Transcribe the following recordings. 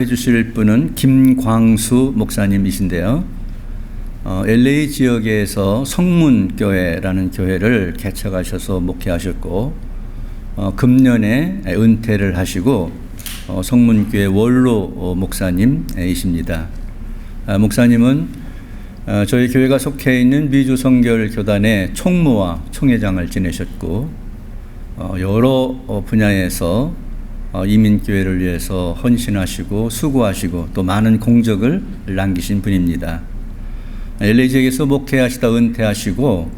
해주실 분은 김광수 목사님이신데요. LA 지역에서 성문교회라는 교회를 개척하셔서 목회하셨고 금년에 은퇴를 하시고 성문교회 원로 목사님이십니다. 목사님은 저희 교회가 속해 있는 미주 성결교단의 총무와 총회장을 지내셨고 여러 분야에서 이민교회를 위해서 헌신하시고 수고하시고 또 많은 공적을 남기신 분입니다. LA 지역에서 목회하시다 은퇴하시고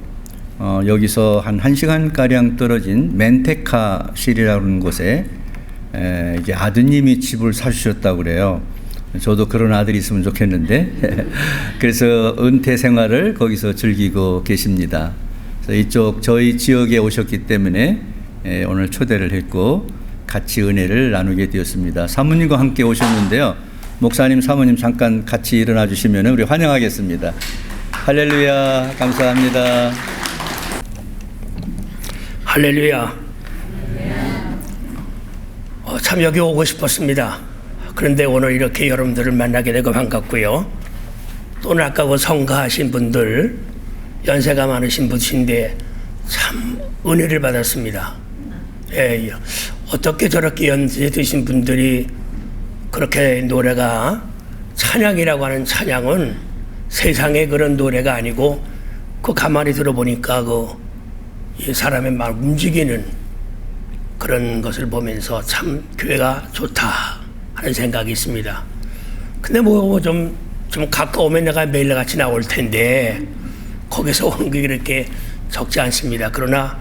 여기서 한 1시간가량 떨어진 멘테카실이라는 곳에 이제 아드님이 집을 사주셨다고 그래요. 저도 그런 아들이 있으면 좋겠는데 그래서 은퇴 생활을 거기서 즐기고 계십니다. 그래서 이쪽 저희 지역에 오셨기 때문에 오늘 초대를 했고 같이 은혜를 나누게 되었습니다. 사모님과 함께 오셨는데요. 목사님, 사모님 잠깐 같이 일어나 주시면 우리 환영하겠습니다. 할렐루야, 감사합니다. 할렐루야. 참 여기 오고 싶었습니다. 그런데 오늘 이렇게 여러분들을 만나게 되고 반갑고요. 또 아까 성가하신 분들, 연세가 많으신 분이신데 참 은혜를 받았습니다. 예, 어떻게 저렇게 연세 드신 분들이 그렇게 노래가 찬양이라고 하는 찬양은 세상의 그런 노래가 아니고 그 가만히 들어보니까 이 사람의 막 움직이는 그런 것을 보면서 참 교회가 좋다 하는 생각이 있습니다. 근데 좀 가까우면 내가 매일같이 나올 텐데 거기서 오는 게 그렇게 적지 않습니다. 그러나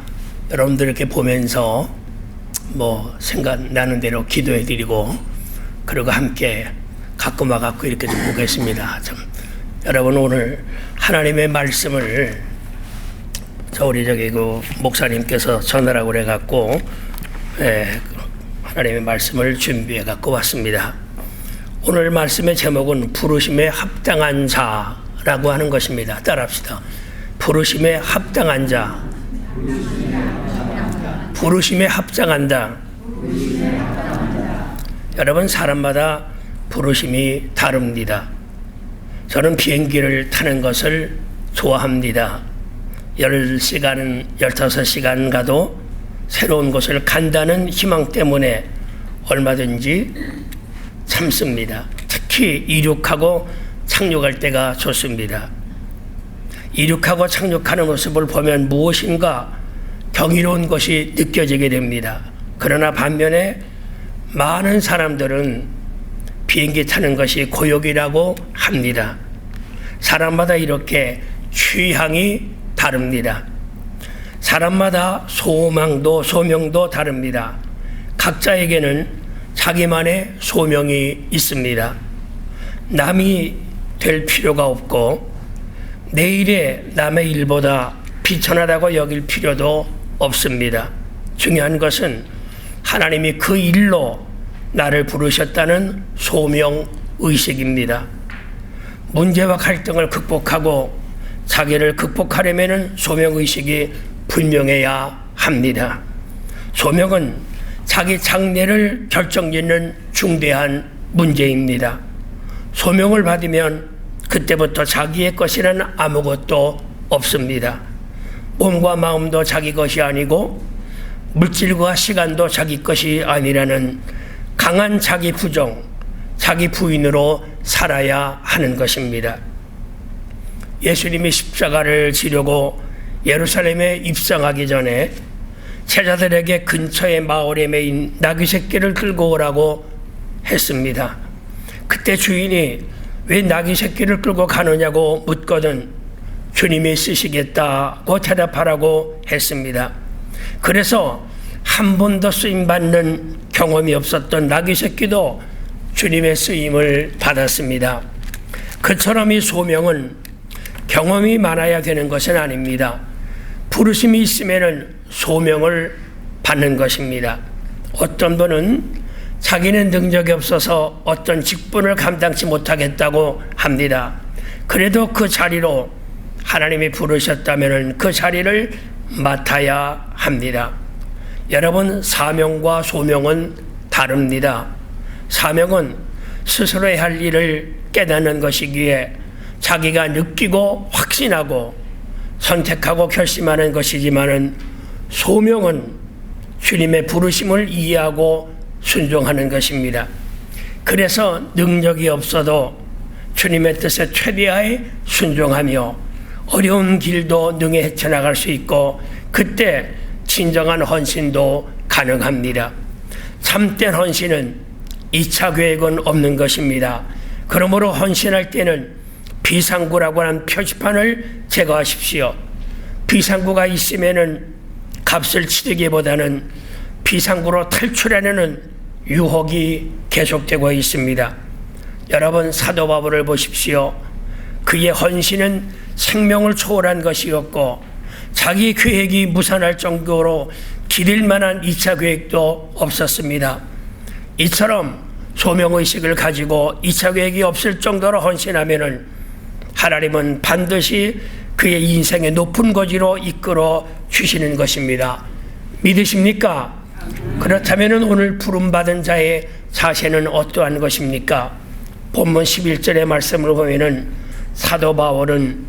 여러분들 이렇게 보면서 생각나는 대로 기도해 드리고 그리고 함께 가끔 와갖고 이렇게 좀 보겠습니다. 여러분 오늘 하나님의 말씀을 우리 목사님께서 전하라고 그래갖고 하나님의 말씀을 준비해 갖고 왔습니다. 오늘 말씀의 제목은 부르심에 합당한 자라고 하는 것입니다. 따라합시다. 부르심에 합당한 자. 부르심에 합당한다. 여러분 사람마다 부르심이 다릅니다. 저는 비행기를 타는 것을 좋아합니다. 10시간, 15시간 가도 새로운 곳을 간다는 희망 때문에 얼마든지 참습니다. 특히 이륙하고 착륙할 때가 좋습니다. 이륙하고 착륙하는 모습을 보면 무엇인가 경이로운 것이 느껴지게 됩니다. 그러나 반면에 많은 사람들은 비행기 타는 것이 고역이라고 합니다. 사람마다 이렇게 취향이 다릅니다. 사람마다 소명도 다릅니다. 각자에게는 자기만의 소명이 있습니다. 남이 될 필요가 없고 내 일에 남의 일보다 비천하다고 여길 필요도 없습니다. 중요한 것은 하나님이 그 일로 나를 부르셨다는 소명의식입니다. 문제와 갈등을 극복하고 자기를 극복하려면 소명의식이 분명해야 합니다. 소명은 자기 장래를 결정짓는 중대한 문제입니다. 소명을 받으면 그때부터 자기의 것이란 아무것도 없습니다. 몸과 마음도 자기 것이 아니고 물질과 시간도 자기 것이 아니라는 강한 자기 부정, 자기 부인으로 살아야 하는 것입니다. 예수님이 십자가를 지려고 예루살렘에 입성하기 전에 제자들에게 근처의 마을에 매인 나귀 새끼를 끌고 오라고 했습니다. 그때 주인이 왜 나귀 새끼를 끌고 가느냐고 묻거든 주님이 쓰시겠다고 대답하라고 했습니다. 그래서 한 번도 쓰임받는 경험이 없었던 나귀 새끼도 주님의 쓰임을 받았습니다. 그처럼 이 소명은 경험이 많아야 되는 것은 아닙니다. 부르심이 있으면 소명을 받는 것입니다. 어떤 분은 자기는 능력이 없어서 어떤 직분을 감당치 못하겠다고 합니다. 그래도 그 자리로 하나님이 부르셨다면 그 자리를 맡아야 합니다. 여러분, 사명과 소명은 다릅니다. 사명은 스스로 해야 할 일을 깨닫는 것이기에 자기가 느끼고 확신하고 선택하고 결심하는 것이지만은 소명은 주님의 부르심을 이해하고 순종하는 것입니다. 그래서 능력이 없어도 주님의 뜻에 최대하에 순종하며 어려운 길도 능히 헤쳐나갈 수 있고 그때 진정한 헌신도 가능합니다. 참된 헌신은 2차 계획은 없는 것입니다. 그러므로 헌신할 때는 비상구라고 하는 표지판을 제거하십시오. 비상구가 있으면은 값을 치르기보다는 비상구로 탈출하려는 유혹이 계속되고 있습니다. 여러분 사도 바울을 보십시오. 그의 헌신은 생명을 초월한 것이었고 자기 계획이 무산할 정도로 기릴 만한 2차 계획도 없었습니다. 이처럼 소명의식을 가지고 2차 계획이 없을 정도로 헌신하면은 하나님은 반드시 그의 인생의 높은 거지로 이끌어 주시는 것입니다. 믿으십니까? 그렇다면 오늘 부름받은 자의 자세는 어떠한 것입니까? 본문 11절의 말씀을 보면은 사도 바울은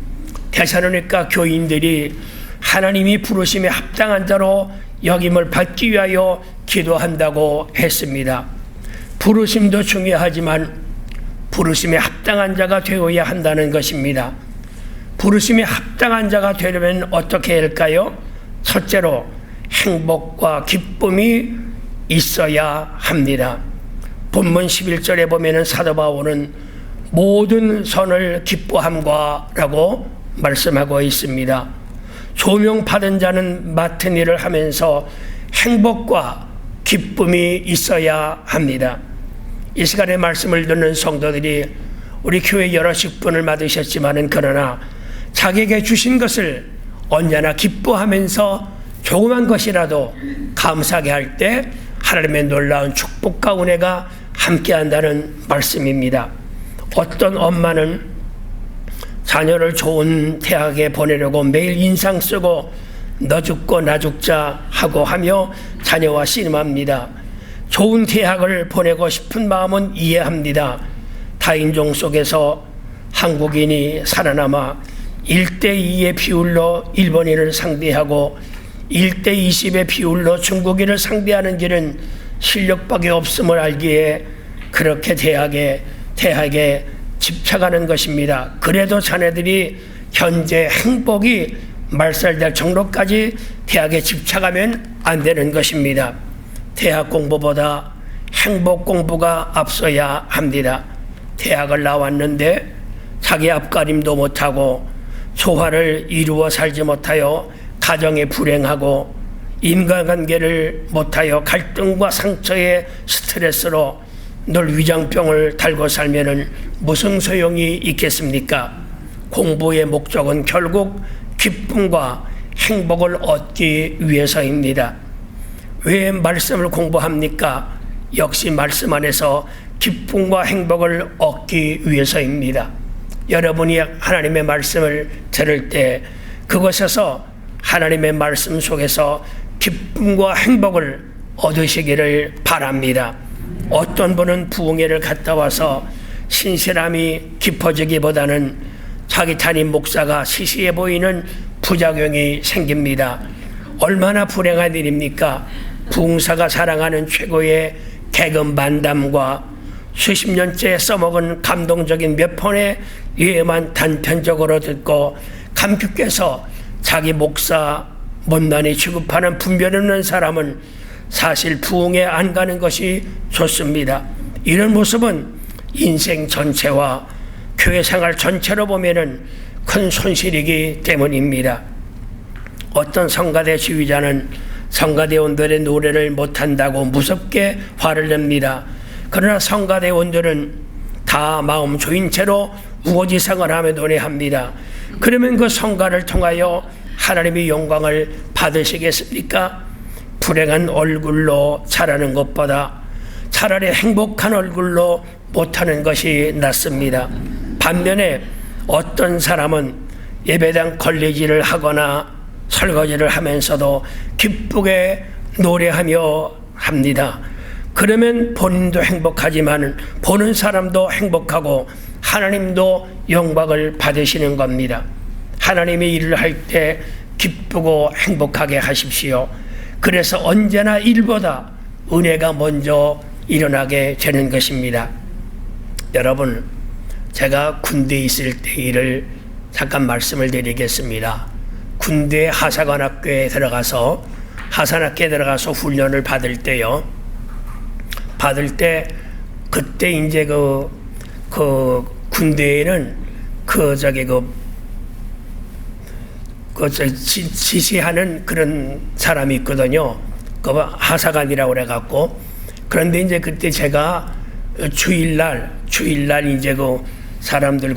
데살로니가 교인들이 하나님이 부르심에 합당한 자로 여김을 받기 위하여 기도한다고 했습니다. 부르심도 중요하지만 부르심에 합당한 자가 되어야 한다는 것입니다. 부르심에 합당한 자가 되려면 어떻게 할까요? 첫째로 행복과 기쁨이 있어야 합니다. 본문 11절에 보면은 사도 바울은 모든 선을 기뻐함과 라고 말씀하고 있습니다. 조명받은 자는 맡은 일을 하면서 행복과 기쁨이 있어야 합니다. 이 시간에 말씀을 듣는 성도들이 우리 교회 여러 직분을 맡으셨지만은 그러나 자기에게 주신 것을 언제나 기뻐하면서 조그만 것이라도 감사하게 할 때 하나님의 놀라운 축복과 은혜가 함께한다는 말씀입니다. 어떤 엄마는 자녀를 좋은 대학에 보내려고 매일 인상 쓰고 너 죽고 나 죽자 하고 하며 자녀와 씨름합니다. 좋은 대학을 보내고 싶은 마음은 이해합니다. 다인종 속에서 한국인이 살아남아 1대2의 비율로 일본인을 상대하고 1대20의 비율로 중국인을 상대하는 길은 실력밖에 없음을 알기에 그렇게 대학에 집착하는 것입니다. 그래도 자네들이 현재 행복이 말살될 정도까지 대학에 집착하면 안 되는 것입니다. 대학 공부보다 행복 공부가 앞서야 합니다. 대학을 나왔는데 자기 앞가림도 못하고 조화를 이루어 살지 못하여 가정에 불행하고 인간관계를 못하여 갈등과 상처의 스트레스로 늘 위장병을 달고 살면은 무슨 소용이 있겠습니까? 공부의 목적은 결국 기쁨과 행복을 얻기 위해서입니다. 왜 말씀을 공부합니까? 역시 말씀 안에서 기쁨과 행복을 얻기 위해서입니다. 여러분이 하나님의 말씀을 들을 때 그것에서 하나님의 말씀 속에서 기쁨과 행복을 얻으시기를 바랍니다. 어떤 분은 부흥회를 갔다 와서 신실함이 깊어지기보다는 자기 담임 목사가 시시해 보이는 부작용이 생깁니다. 얼마나 불행한 일입니까? 부흥사가 사랑하는 최고의 개그 만담과 수십 년째 써먹은 감동적인 몇 편의 예만 단편적으로 듣고 감격해서 자기 목사 못난이 취급하는 분별 없는 사람은 사실 부흥에 안 가는 것이 좋습니다. 이런 모습은 인생 전체와 교회 생활 전체로 보면은 큰 손실이기 때문입니다. 어떤 성가대 지휘자는 성가대원들의 노래를 못한다고 무섭게 화를 냅니다. 그러나 성가대원들은 다 마음 조인 채로 우거지상을 하며 노래합니다. 그러면 그 성가를 통하여 하나님의 영광을 받으시겠습니까? 불행한 얼굴로 잘하는 것보다 차라리 행복한 얼굴로 못하는 것이 낫습니다. 반면에 어떤 사람은 예배당 걸리지를 하거나 설거지를 하면서도 기쁘게 노래하며 합니다. 그러면 본인도 행복하지만 보는 사람도 행복하고 하나님도 영광을 받으시는 겁니다. 하나님의 일을 할 때 기쁘고 행복하게 하십시오. 그래서 언제나 일보다 은혜가 먼저 일어나게 되는 것입니다. 여러분, 제가 군대에 있을 때 일을 잠깐 말씀을 드리겠습니다. 군대 하사관학교에 들어가서 훈련을 받을 때요. 그때 이제 그 군대에는 지시하는 그런 사람이 있거든요. 그 하사관이라고 그래갖고. 그런데 이제 그때 제가 주일날 이제 사람들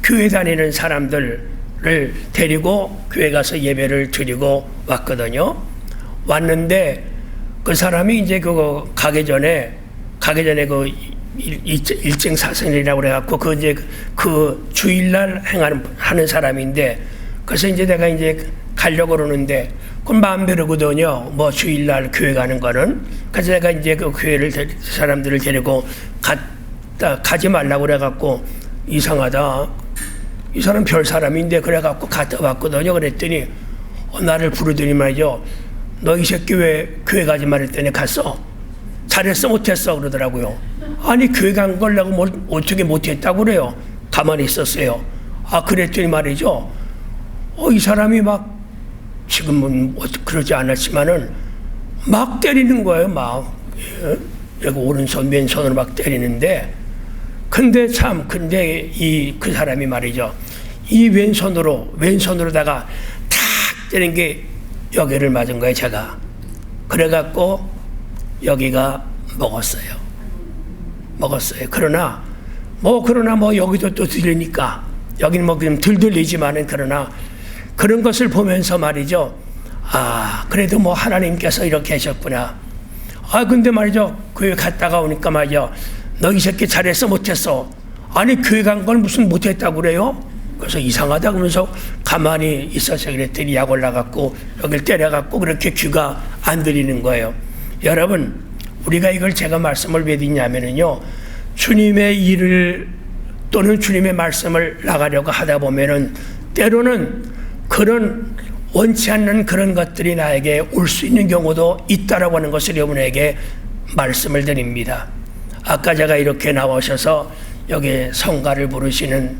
교회 다니는 사람들을 데리고 교회 가서 예배를 드리고 왔거든요. 왔는데 그 사람이 이제 가기 전에 일증사선이라고 그래갖고 그 주일날 하는 사람인데, 그래서 이제 내가 이제 가려고 그러는데 그건 마음대로거든요. 뭐 주일날 교회 가는 거는. 그래서 내가 이제 그 사람들을 데리고 가지 말라고 그래갖고, 이상하다, 이 사람 별 사람인데 그래갖고 갔다 왔거든요. 그랬더니 나를 부르더니 말이죠. 너 이 새끼 왜 교회 가지 말했더니 갔어? 잘했어 못했어? 그러더라고요. 아니 교회 간 걸 내가 뭘 어떻게 못했다고 그래요. 가만히 있었어요. 그랬더니 말이죠. 이 사람이 막 지금은 그러지 않았지만은 막 때리는 거예요. 막 여기 오른손 왼손으로 막 때리는데, 근데 그 사람이 말이죠. 이 왼손으로다가 탁 때린 게 여기를 맞은 거예요. 제가. 그래갖고 여기가 먹었어요. 그러나 여기도 또 들리니까, 여기는 뭐 그냥 덜 들리지만은, 그러나 그런 것을 보면서 말이죠. 그래도 뭐 하나님께서 이렇게 하셨구나. 근데 말이죠. 교회 갔다가 오니까 말이죠. 너 이 새끼 잘했어 못했어? 아니 교회 간 걸 무슨 못했다고 그래요? 그래서 이상하다 그러면서 가만히 있어서 그랬더니 약 올라갔고 여길 때려갖고 그렇게 귀가 안 들리는 거예요. 여러분, 우리가 이걸 제가 말씀을 왜 드리냐면은요, 주님의 일을 또는 주님의 말씀을 나가려고 하다 보면은 때로는 그런 원치 않는 그런 것들이 나에게 올 수 있는 경우도 있다라고 하는 것을 여러분에게 말씀을 드립니다. 아까 제가 이렇게 나오셔서 여기 성가를 부르시는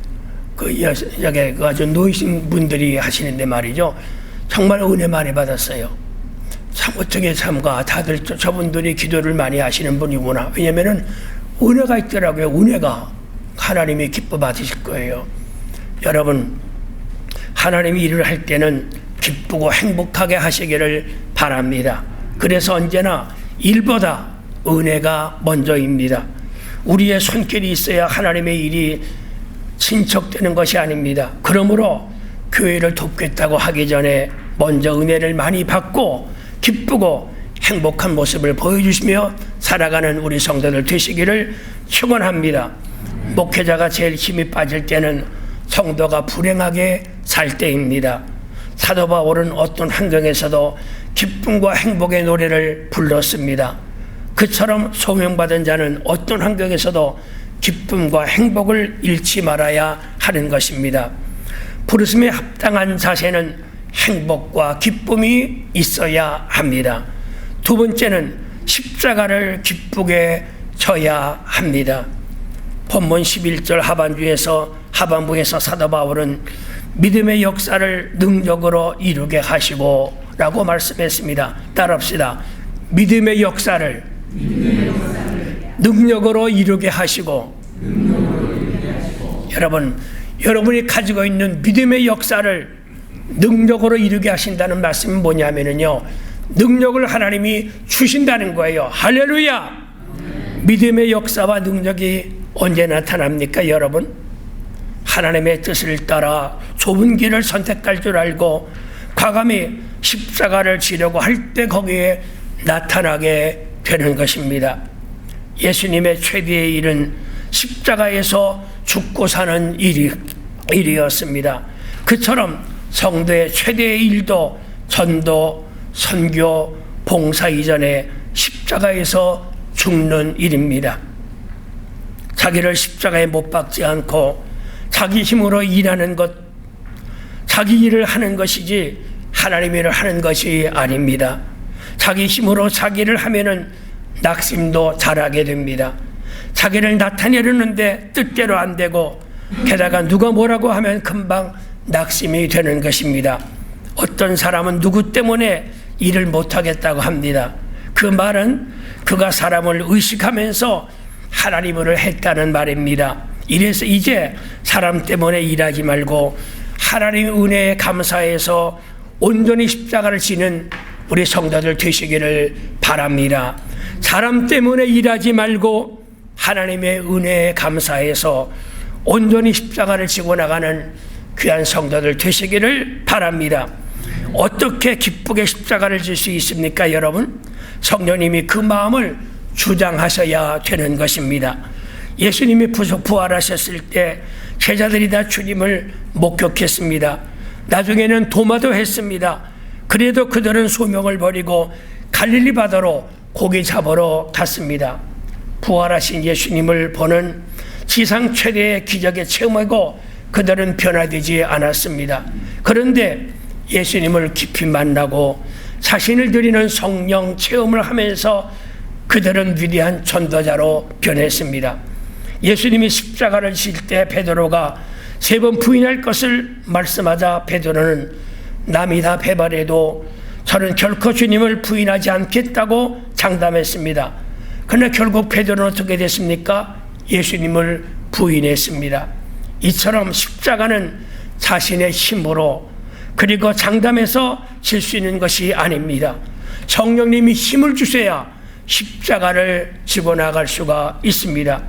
여기 아주 노이신 분들이 하시는데 말이죠. 정말 은혜 많이 받았어요. 어떻게 다들 저분들이 기도를 많이 하시는 분이구나. 왜냐면은 은혜가 있더라고요. 은혜가 하나님이 기뻐 받으실 거예요. 여러분, 하나님이 일을 할 때는 기쁘고 행복하게 하시기를 바랍니다. 그래서 언제나 일보다 은혜가 먼저입니다. 우리의 손길이 있어야 하나님의 일이 친척되는 것이 아닙니다. 그러므로 교회를 돕겠다고 하기 전에 먼저 은혜를 많이 받고 기쁘고 행복한 모습을 보여주시며 살아가는 우리 성도들 되시기를 축원합니다. 목회자가 제일 힘이 빠질 때는 성도가 불행하게 살 때입니다. 사도 바울은 어떤 환경에서도 기쁨과 행복의 노래를 불렀습니다. 그처럼 소명받은 자는 어떤 환경에서도 기쁨과 행복을 잃지 말아야 하는 것입니다. 부르심에 합당한 자세는 행복과 기쁨이 있어야 합니다. 두 번째는 십자가를 기쁘게 져야 합니다. 본문 11절 하반부에서 사도 바울은 믿음의 역사를 능력으로 이루게 하시고 라고 말씀했습니다. 따라합시다. 믿음의 역사를 능력으로 이루게 하시고. 여러분이 가지고 있는 믿음의 역사를 능력으로 이루게 하신다는 말씀이 뭐냐면요, 능력을 하나님이 주신다는 거예요. 할렐루야! 믿음의 역사와 능력이 언제 나타납니까, 여러분? 하나님의 뜻을 따라 좁은 길을 선택할 줄 알고 과감히 십자가를 지려고 할 때 거기에 나타나게 되는 것입니다. 예수님의 최대의 일은 십자가에서 죽고 사는 일이었습니다. 그처럼 성도의 최대의 일도 전도, 선교, 봉사 이전에 십자가에서 죽는 일입니다. 자기를 십자가에 못 박지 않고 자기 힘으로 일하는 것, 자기 일을 하는 것이지 하나님의 일을 하는 것이 아닙니다. 자기 힘으로 자기를 하면은 낙심도 잘하게 됩니다. 자기를 나타내려는데 뜻대로 안 되고 게다가 누가 뭐라고 하면 금방 낙심이 되는 것입니다. 어떤 사람은 누구 때문에 일을 못하겠다고 합니다. 그 말은 그가 사람을 의식하면서 하나님을 했다는 말입니다. 이래서 이제 사람 때문에 일하지 말고 하나님의 은혜에 감사해서 온전히 십자가를 지는 우리 성도들 되시기를 바랍니다. 사람 때문에 일하지 말고 하나님의 은혜에 감사해서 온전히 십자가를 지고 나가는 귀한 성도들 되시기를 바랍니다. 어떻게 기쁘게 십자가를 질 수 있습니까, 여러분? 성령님이 그 마음을 주장하셔야 되는 것입니다. 예수님이 부활하셨을 때 제자들이 다 주님을 목격했습니다. 나중에는 도마도 했습니다. 그래도 그들은 소명을 버리고 갈릴리 바다로 고기 잡으러 갔습니다. 부활하신 예수님을 보는 지상 최대의 기적의 체험이고 그들은 변화되지 않았습니다. 그런데 예수님을 깊이 만나고 자신을 드리는 성령 체험을 하면서 그들은 위대한 전도자로 변했습니다. 예수님이 십자가를 질 때 베드로가 3번 부인할 것을 말씀하자 베드로는 남이 다 배반해도 저는 결코 주님을 부인하지 않겠다고 장담했습니다. 그러나 결국 베드로는 어떻게 됐습니까? 예수님을 부인했습니다. 이처럼 십자가는 자신의 힘으로 그리고 장담해서 질 수 있는 것이 아닙니다. 성령님이 힘을 주셔야 십자가를 지고 나갈 수가 있습니다.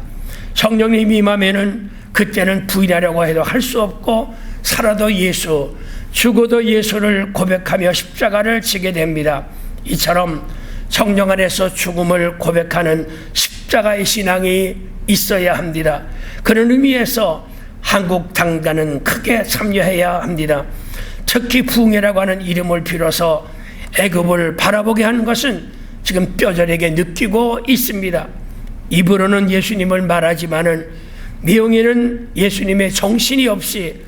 성령님이 임하면은 그때는 부인하려고 해도 할 수 없고 살아도 예수, 죽어도 예수를 고백하며 십자가를 지게 됩니다. 이처럼 성령 안에서 죽음을 고백하는 십자가의 신앙이 있어야 합니다. 그런 의미에서 한국 당단은 크게 참여해야 합니다. 특히 부흥회라고 하는 이름을 빌어서 애굽을 바라보게 하는 것은 지금 뼈저리게 느끼고 있습니다. 입으로는 예수님을 말하지만은 미용에는 예수님의 정신이 없이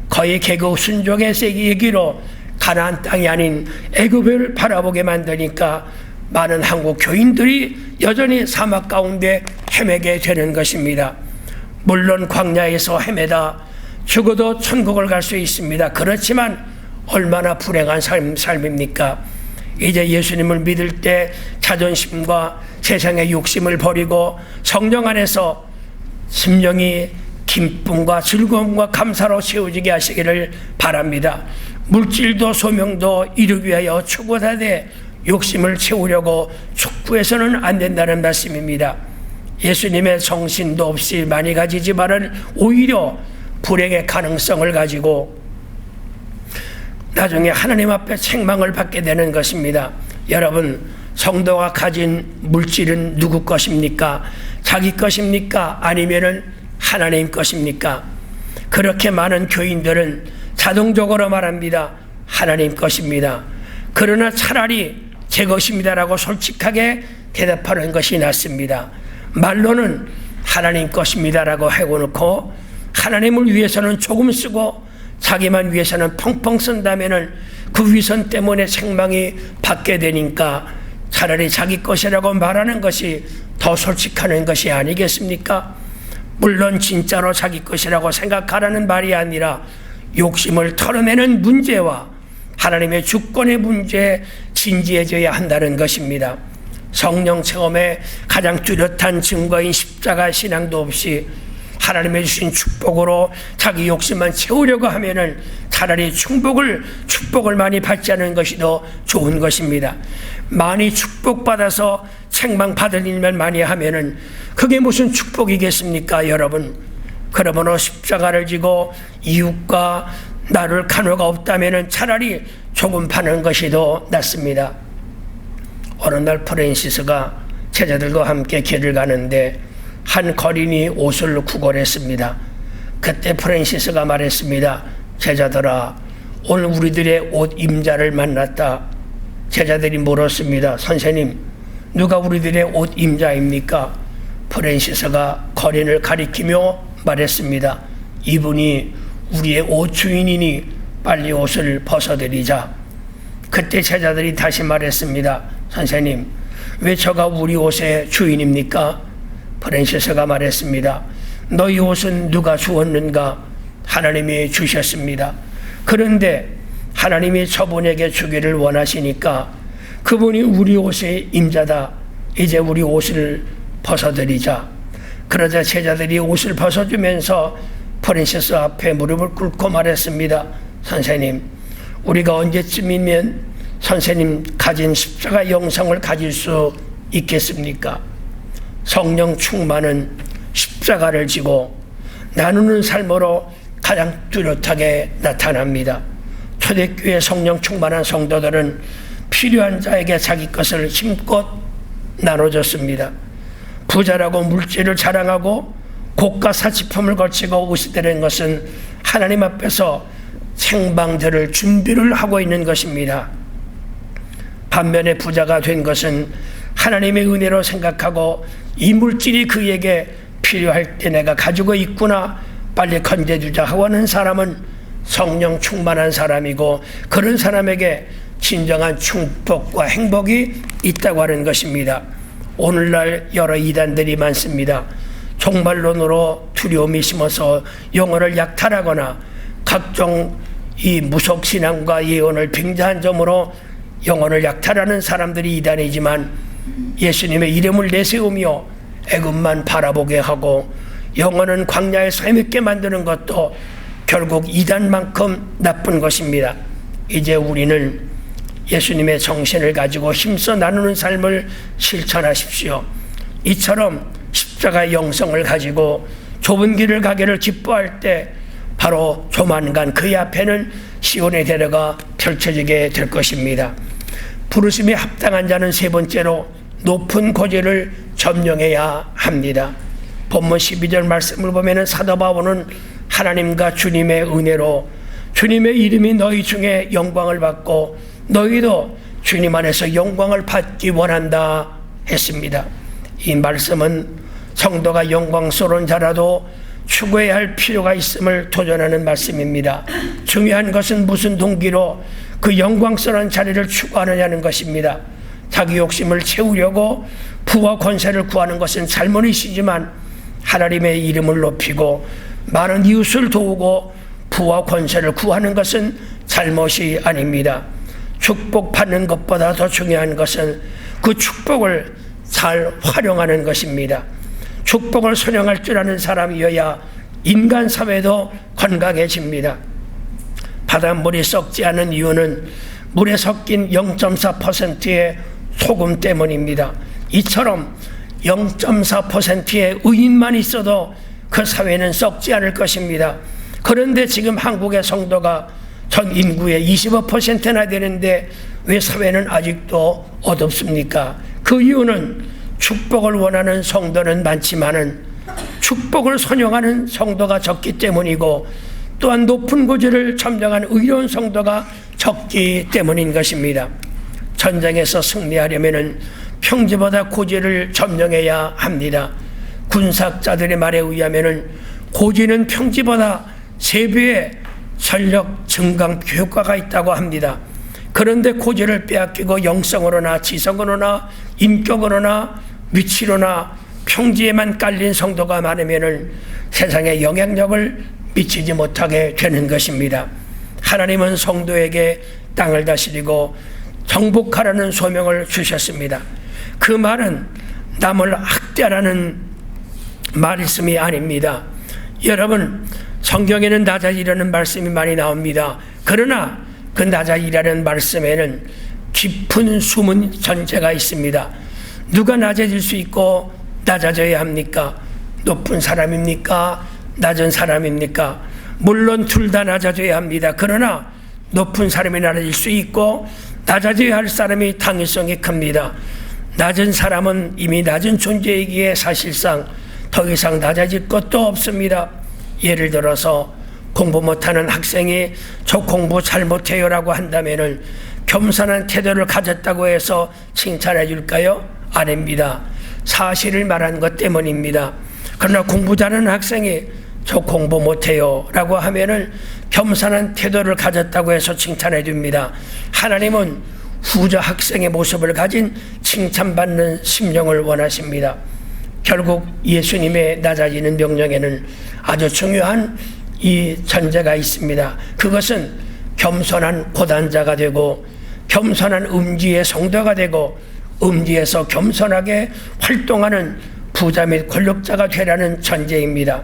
거의 개그 순종의 얘기로 가나안 땅이 아닌 애굽을 바라보게 만드니까 많은 한국 교인들이 여전히 사막 가운데 헤매게 되는 것입니다. 물론 광야에서 헤매다 죽어도 천국을 갈 수 있습니다. 그렇지만 얼마나 불행한 삶입니까? 이제 예수님을 믿을 때 자존심과 세상의 욕심을 버리고 성령 안에서 심령이 기쁨과 즐거움과 감사로 채워지게 하시기를 바랍니다. 물질도 소명도 이루기 위하여 추구하되 욕심을 채우려고 촉구해서는 안 된다는 말씀입니다. 예수님의 정신도 없이 많이 가지지만은 오히려 불행의 가능성을 가지고 나중에 하나님 앞에 책망을 받게 되는 것입니다. 여러분, 성도가 가진 물질은 누구 것입니까? 자기 것입니까? 아니면은 하나님 것입니까? 그렇게 많은 교인들은 자동적으로 말합니다. 하나님 것입니다. 그러나 차라리 제 것입니다라고 솔직하게 대답하는 것이 낫습니다. 말로는 하나님 것입니다라고 해놓고 하나님을 위해서는 조금 쓰고 자기만 위해서는 펑펑 쓴다면은 그 위선 때문에 책망이 받게 되니까 차라리 자기 것이라고 말하는 것이 더 솔직하는 것이 아니겠습니까? 물론 진짜로 자기 것이라고 생각하라는 말이 아니라 욕심을 털어내는 문제와 하나님의 주권의 문제에 진지해져야 한다는 것입니다. 성령 체험의 가장 뚜렷한 증거인 십자가 신앙도 없이 하나님의 주신 축복으로 자기 욕심만 채우려고 하면은 차라리 축복을 많이 받지 않은 것이 더 좋은 것입니다. 많이 축복받아서 책망받을 일만 많이 하면은 그게 무슨 축복이겠습니까, 여러분? 그러므로 십자가를 지고 이웃과 나를 간호가 없다면은 차라리 조금 파는 것이 더 낫습니다. 어느 날 프랜시스가 제자들과 함께 길을 가는데 한 거린이 옷을 구걸했습니다. 그때 프랜시스가 말했습니다. 제자들아, 오늘 우리들의 옷 임자를 만났다. 제자들이 물었습니다. 선생님, 누가 우리들의 옷 임자입니까? 프랜시스가 거린을 가리키며 말했습니다. 이분이 우리의 옷 주인이니 빨리 옷을 벗어드리자. 그때 제자들이 다시 말했습니다. 선생님, 왜 저가 우리 옷의 주인입니까? 프랜시스가 말했습니다. 너희 옷은 누가 주었는가? 하나님이 주셨습니다. 그런데 하나님이 저분에게 주기를 원하시니까 그분이 우리 옷의 임자다. 이제 우리 옷을 벗어드리자. 그러자 제자들이 옷을 벗어주면서 프랜시스 앞에 무릎을 꿇고 말했습니다. 선생님, 우리가 언제쯤이면 선생님 가진 십자가 영성을 가질 수 있겠습니까? 성령 충만은 십자가를 지고 나누는 삶으로 가장 뚜렷하게 나타납니다. 초대교회 성령 충만한 성도들은 필요한 자에게 자기 것을 힘껏 나눠줬습니다. 부자라고 물질을 자랑하고 고가 사치품을 거치고 의식되는 것은 하나님 앞에서 생방들을 준비를 하고 있는 것입니다. 반면에 부자가 된 것은 하나님의 은혜로 생각하고 이 물질이 그에게 필요할 때 내가 가지고 있구나, 빨리 건져주자 하고 하는 사람은 성령 충만한 사람이고 그런 사람에게 진정한 축복과 행복이 있다고 하는 것입니다. 오늘날 여러 이단들이 많습니다. 종말론으로 두려움이 심어서 영혼을 약탈하거나 각종 이 무속신앙과 예언을 빙자한 점으로 영혼을 약탈하는 사람들이 이단이지만 예수님의 이름을 내세우며 애굽만 바라보게 하고 영혼은 광야에서 헤매게 만드는 것도 결국 이단만큼 나쁜 것입니다. 이제 우리는 예수님의 정신을 가지고 힘써 나누는 삶을 실천하십시오. 이처럼 십자가의 영성을 가지고 좁은 길을 가기를 기뻐할 때 바로 조만간 그의 앞에는 시온의 대로가 펼쳐지게 될 것입니다. 부르심에 합당한 자는 세 번째로 높은 고지를 점령해야 합니다. 본문 12절 말씀을 보면 사도 바울은 하나님과 주님의 은혜로 주님의 이름이 너희 중에 영광을 받고 너희도 주님 안에서 영광을 받기 원한다 했습니다. 이 말씀은 성도가 영광스러운 자라도 추구해야 할 필요가 있음을 도전하는 말씀입니다. 중요한 것은 무슨 동기로 그 영광스러운 자리를 추구하느냐는 것입니다. 자기 욕심을 채우려고 부와 권세를 구하는 것은 잘못이시지만 하나님의 이름을 높이고 많은 이웃을 도우고 부와 권세를 구하는 것은 잘못이 아닙니다. 축복받는 것보다 더 중요한 것은 그 축복을 잘 활용하는 것입니다. 축복을 선용할 줄 아는 사람이어야 인간 사회도 건강해집니다. 바닷물이 썩지 않은 이유는 물에 섞인 0.4%의 소금 때문입니다. 이처럼 0.4%의 의인만 있어도 그 사회는 썩지 않을 것입니다. 그런데 지금 한국의 성도가 전 인구의 25%나 되는데 왜 사회는 아직도 어둡습니까? 그 이유는 축복을 원하는 성도는 많지만은 축복을 선용하는 성도가 적기 때문이고 또한 높은 고지를 점령한 의로운 성도가 적기 때문인 것입니다. 전쟁에서 승리하려면 평지보다 고지를 점령해야 합니다. 군사학자들의 말에 의하면 고지는 평지보다 3배의 전력 증강 효과가 있다고 합니다. 그런데 고지를 빼앗기고 영성으로나 지성으로나 인격으로나 위치로나 평지에만 깔린 성도가 많으면 세상에 영향력을 미치지 못하게 되는 것입니다. 하나님은 성도에게 땅을 다스리고 정복하라는 소명을 주셨습니다. 그 말은 남을 학대하라는 말씀이 아닙니다. 여러분, 성경에는 낮아지라는 말씀이 많이 나옵니다. 그러나 그 낮아지라는 말씀에는 깊은 숨은 전제가 있습니다. 누가 낮아질 수 있고 낮아져야 합니까? 높은 사람입니까? 낮은 사람입니까? 물론 둘 다 낮아져야 합니다. 그러나 높은 사람이 낮아질 수 있고 낮아져야 할 사람이 당위성이 큽니다. 낮은 사람은 이미 낮은 존재이기에 사실상 더 이상 낮아질 것도 없습니다. 예를 들어서 공부 못하는 학생이 저 공부 잘못해요라고 한다면은 겸손한 태도를 가졌다고 해서 칭찬해 줄까요? 아닙니다. 사실을 말한 것 때문입니다. 그러나 공부 잘하는 학생이 저 공부 못해요 라고 하면은 겸손한 태도를 가졌다고 해서 칭찬해 줍니다. 하나님은 후자 학생의 모습을 가진 칭찬받는 심령을 원하십니다. 결국 예수님의 낮아지는 명령에는 아주 중요한 이 전제가 있습니다. 그것은 겸손한 고단자가 되고 겸손한 음지의 성도가 되고 음지에서 겸손하게 활동하는 부자 및 권력자가 되라는 전제입니다.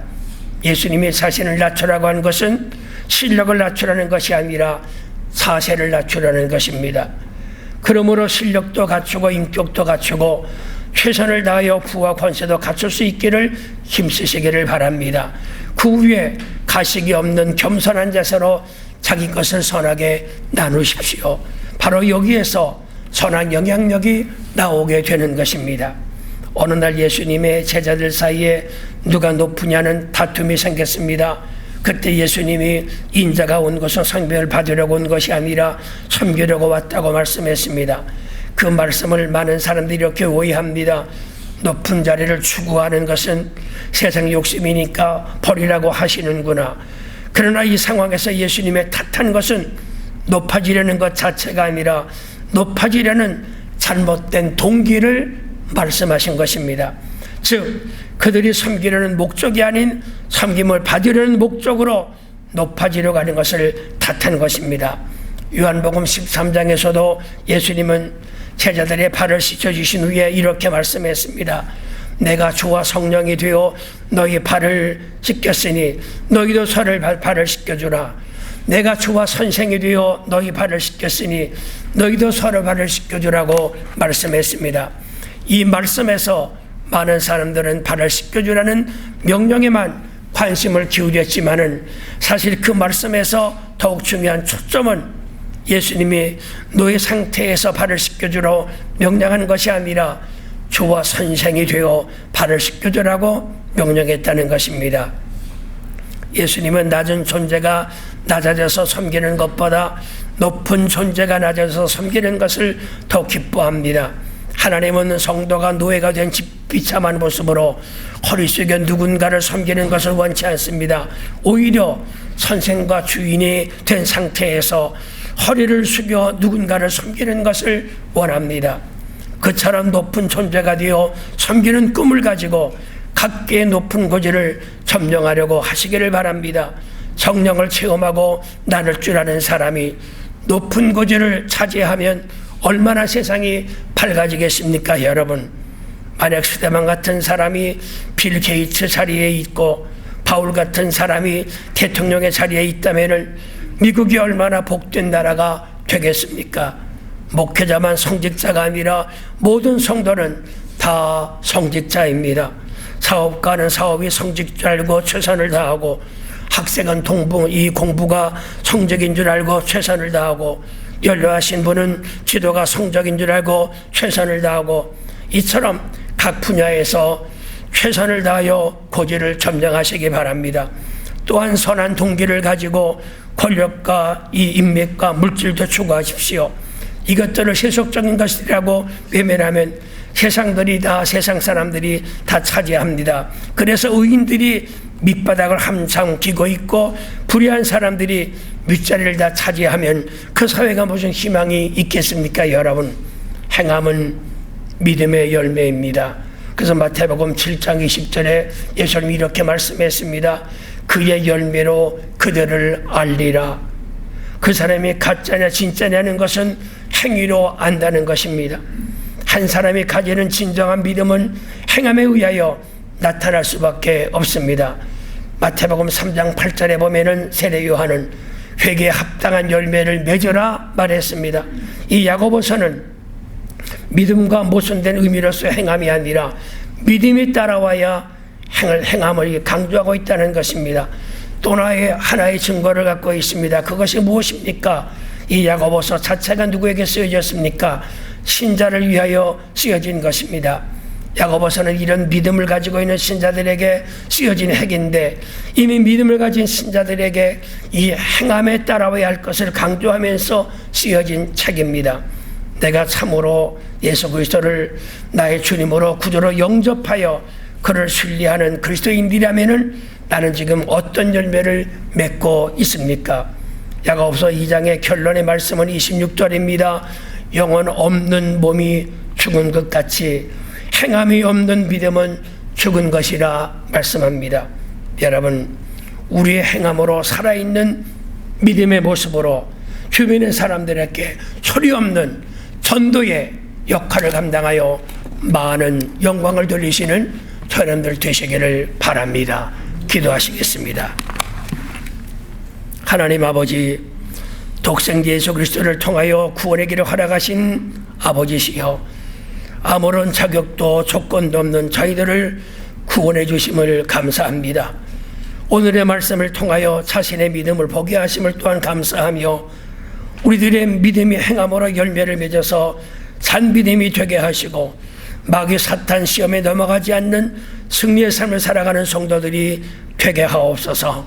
예수님이 자신을 낮추라고 한 것은 실력을 낮추라는 것이 아니라 사세를 낮추라는 것입니다. 그러므로 실력도 갖추고 인격도 갖추고 최선을 다하여 부와 권세도 갖출 수 있기를 힘쓰시기를 바랍니다. 그 위에 가식이 없는 겸손한 자세로 자기 것을 선하게 나누십시오. 바로 여기에서 선한 영향력이 나오게 되는 것입니다. 어느 날 예수님의 제자들 사이에 누가 높으냐는 다툼이 생겼습니다. 그때 예수님이 인자가 온 것은 성명을 받으려고 온 것이 아니라 섬기려고 왔다고 말씀했습니다. 그 말씀을 많은 사람들이 이렇게 오해합니다. 높은 자리를 추구하는 것은 세상 욕심이니까 버리라고 하시는구나. 그러나 이 상황에서 예수님의 탓한 것은 높아지려는 것 자체가 아니라 높아지려는 잘못된 동기를 말씀하신 것입니다. 즉 그들이 섬기려는 목적이 아닌 섬김을 받으려는 목적으로 높아지려고 하는 것을 탓한 것입니다. 요한복음 13장에서도 예수님은 제자들의 발을 씻겨주신 후에 이렇게 말씀했습니다. 내가 주와 성령이 되어 너희 발을 씻겼으니 너희도 서로 발을 씻겨주라. 내가 주와 선생이 되어 너희 발을 씻겼으니 너희도 서로 발을 씻겨주라고 말씀했습니다. 이 말씀에서 많은 사람들은 발을 씻겨주라는 명령에만 관심을 기울였지만은 사실 그 말씀에서 더욱 중요한 초점은 예수님이 너의 상태에서 발을 씻겨주러 명령한 것이 아니라 주와 선생이 되어 발을 씻겨주라고 명령했다는 것입니다. 예수님은 낮은 존재가 낮아져서 섬기는 것보다 높은 존재가 낮아져서 섬기는 것을 더 기뻐합니다. 하나님은 성도가 노예가 된 비참한 모습으로 허리 숙여 누군가를 섬기는 것을 원치 않습니다. 오히려 선생과 주인이 된 상태에서 허리를 숙여 누군가를 섬기는 것을 원합니다. 그처럼 높은 존재가 되어 섬기는 꿈을 가지고 각계의 높은 고지를 점령하려고 하시기를 바랍니다. 성령을 체험하고 나눌 줄 아는 사람이 높은 고지를 차지하면 얼마나 세상이 밝아지겠습니까, 여러분? 만약 스데반 같은 사람이 빌 게이츠 자리에 있고 바울 같은 사람이 대통령의 자리에 있다면 미국이 얼마나 복된 나라가 되겠습니까? 목회자만 성직자가 아니라 모든 성도는 다 성직자입니다. 사업가는 사업이 성직 줄 알고 최선을 다하고 학생은 이 공부가 성적인 줄 알고 최선을 다하고 연로하신 분은 지도가 성적인 줄 알고 최선을 다하고 이처럼 각 분야에서 최선을 다하여 고지를 점령하시기 바랍니다. 또한 선한 동기를 가지고 권력과 이 인맥과 물질도 추구하십시오. 이것들을 세속적인 것이라고 외면하면 세상 사람들이 다 차지합니다. 그래서 의인들이 밑바닥을 한참 기고 있고 불의한 사람들이 윗자리를 다 차지하면 그 사회가 무슨 희망이 있겠습니까, 여러분? 행함은 믿음의 열매입니다. 그래서 마태복음 7장 20절에 예수님이 이렇게 말씀했습니다. 그의 열매로 그들을 알리라. 그 사람이 가짜냐 진짜냐는 것은 행위로 안다는 것입니다. 한 사람이 가지는 진정한 믿음은 행함에 의하여 나타날 수밖에 없습니다. 마태복음 3장 8절에 보면은 세례 요한은 회개에 합당한 열매를 맺어라 말했습니다. 이 야고보서는 믿음과 모순된 의미로서 행함이 아니라 믿음이 따라와야 행함을 강조하고 있다는 것입니다. 또 하나의 증거를 갖고 있습니다. 그것이 무엇입니까? 이 야고보서 자체가 누구에게 쓰여졌습니까? 신자를 위하여 쓰여진 것입니다. 야고보서는 이런 믿음을 가지고 있는 신자들에게 쓰여진 핵인데, 이미 믿음을 가진 신자들에게 이 행함에 따라와야 할 것을 강조하면서 쓰여진 책입니다. 내가 참으로 예수 그리스도를 나의 주님으로 구주로 영접하여 그를 신뢰하는 그리스도인이라면은 나는 지금 어떤 열매를 맺고 있습니까? 야고보서 2장의 결론의 말씀은 26절입니다. 영혼 없는 몸이 죽은 것 같이 행함이 없는 믿음은 죽은 것이라 말씀합니다. 여러분, 우리의 행함으로 살아있는 믿음의 모습으로 주변의 사람들에게 소리 없는 전도의 역할을 감당하여 많은 영광을 돌리시는 저놈들 되시기를 바랍니다. 기도하시겠습니다. 하나님 아버지, 독생자 예수 그리스도를 통하여 구원의 길을 허락하신 아버지시여, 아무런 자격도 조건도 없는 저희들을 구원해 주심을 감사합니다. 오늘의 말씀을 통하여 자신의 믿음을 보게 하심을 또한 감사하며, 우리들의 믿음이 행함으로 열매를 맺어서 산 믿음이 되게 하시고 마귀 사탄 시험에 넘어가지 않는 승리의 삶을 살아가는 성도들이 되게 하옵소서.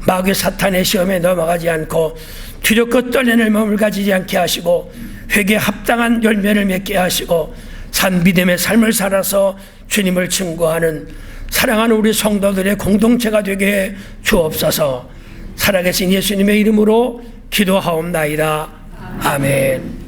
마귀 사탄의 시험에 넘어가지 않고 두렵고 떨리는 마음을 가지지 않게 하시고 회개에 합당한 열매를 맺게 하시고 산 믿음의 삶을 살아서 주님을 증거하는 사랑하는 우리 성도들의 공동체가 되게 해 주옵소서. 살아계신 예수님의 이름으로 기도하옵나이다. 아멘.